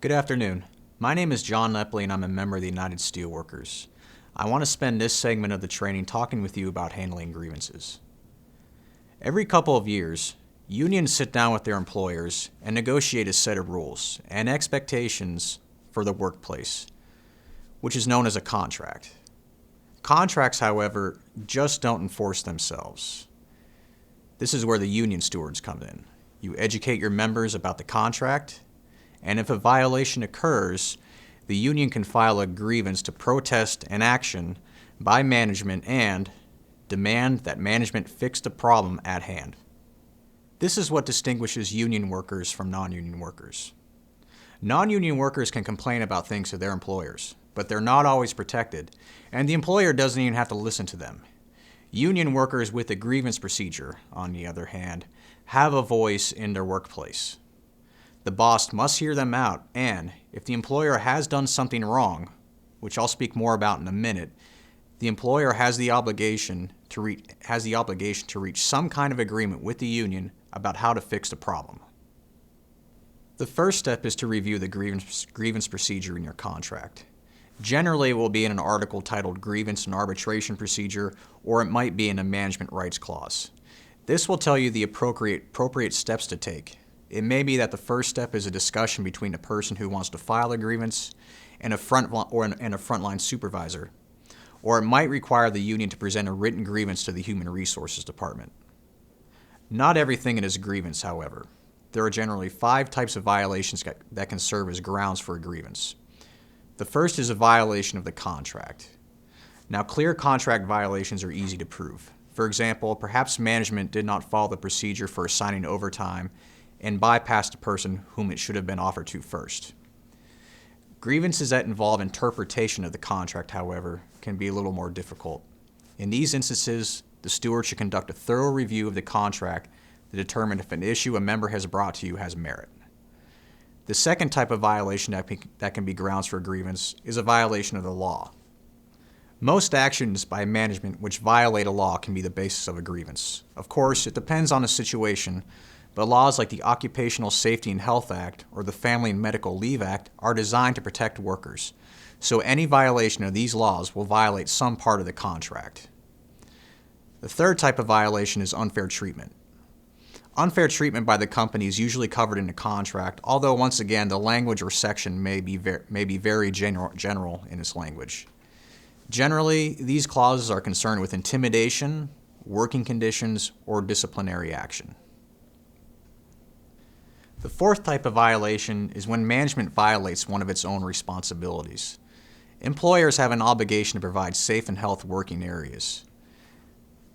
Good afternoon. My name is John Leply and I'm a member of the United Steelworkers. I want to spend this segment of the training talking with you about handling grievances. Every couple of years, unions sit down with their employers and negotiate a set of rules and expectations for the workplace, which is known as a contract. Contracts, however, just don't enforce themselves. This is where the union stewards come in. You educate your members about the contract, and if a violation occurs, the union can file a grievance to protest an action by management and demand that management fix the problem at hand. This is what distinguishes union workers from non-union workers. Non-union workers can complain about things to their employers, but they're not always protected, and the employer doesn't even have to listen to them. Union workers with a grievance procedure, on the other hand, have a voice in their workplace. The boss must hear them out, and if the employer has done something wrong, which I'll speak more about in a minute, the employer has the obligation to reach some kind of agreement with the union about how to fix the problem. The first step is to review the grievance procedure in your contract. Generally, it will be in an article titled Grievance and Arbitration Procedure, or it might be in a Management Rights Clause. This will tell you the appropriate steps to take. It may be that the first step is a discussion between a person who wants to file a grievance and a frontline supervisor, or it might require the union to present a written grievance to the Human Resources Department. Not everything is a grievance, however. There are generally 5 types of violations that can serve as grounds for a grievance. The first is a violation of the contract. Now, clear contract violations are easy to prove. For example, perhaps management did not follow the procedure for assigning overtime and bypassed a person whom it should have been offered to first. Grievances that involve interpretation of the contract, however, can be a little more difficult. In these instances, the steward should conduct a thorough review of the contract to determine if an issue a member has brought to you has merit. The second type of violation that can be grounds for a grievance is a violation of the law. Most actions by management which violate a law can be the basis of a grievance. Of course, it depends on the situation, but laws like the Occupational Safety and Health Act or the Family and Medical Leave Act are designed to protect workers, so any violation of these laws will violate some part of the contract. The third type of violation is unfair treatment. Unfair treatment by the company is usually covered in the contract, although once again the language or section may be very general in its language. Generally, these clauses are concerned with intimidation, working conditions, or disciplinary action. The fourth type of violation is when management violates one of its own responsibilities. Employers have an obligation to provide safe and healthy working areas.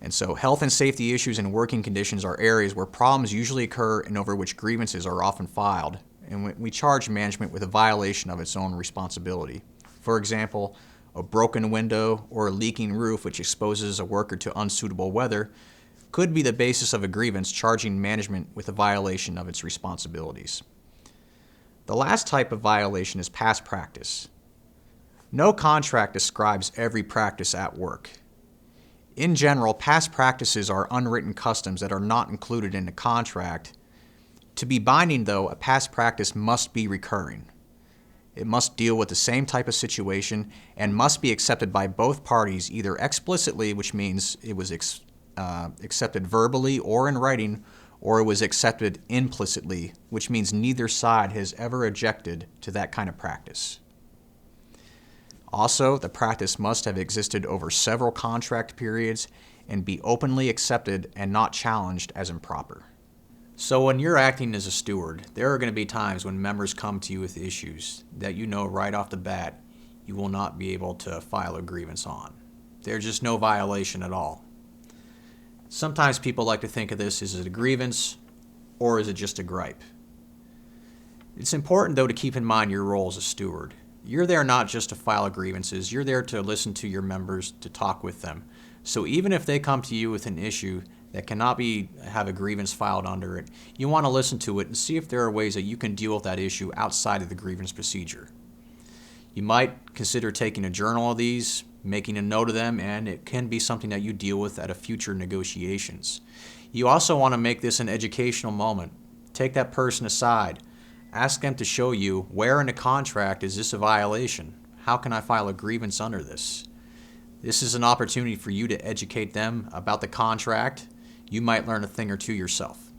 And so health and safety issues and working conditions are areas where problems usually occur and over which grievances are often filed, and we charge management with a violation of its own responsibility. For example, a broken window or a leaking roof which exposes a worker to unsuitable weather could be the basis of a grievance charging management with a violation of its responsibilities. The last type of violation is past practice. No contract describes every practice at work. In general, past practices are unwritten customs that are not included in the contract. To be binding, though, a past practice must be recurring. It must deal with the same type of situation and must be accepted by both parties either explicitly, which means it was accepted verbally or in writing, or it was accepted implicitly, which means neither side has ever objected to that kind of practice. Also, the practice must have existed over several contract periods and be openly accepted and not challenged as improper. So when you're acting as a steward, there are going to be times when members come to you with issues that you know right off the bat you will not be able to file a grievance on. There's just no violation at all. Sometimes people like to think of this as a grievance or is it just a gripe? It's important, though, to keep in mind your role as a steward. You're there not just to file grievances, you're there to listen to your members, to talk with them. So even if they come to you with an issue that cannot have a grievance filed under it, you want to listen to it and see if there are ways that you can deal with that issue outside of the grievance procedure. You might consider taking a journal of these, making a note of them, and it can be something that you deal with at a future negotiations. You also want to make this an educational moment. Take that person aside. Ask them to show you where in the contract is this a violation. How can I file a grievance under this? This is an opportunity for you to educate them about the contract. You might learn a thing or two yourself.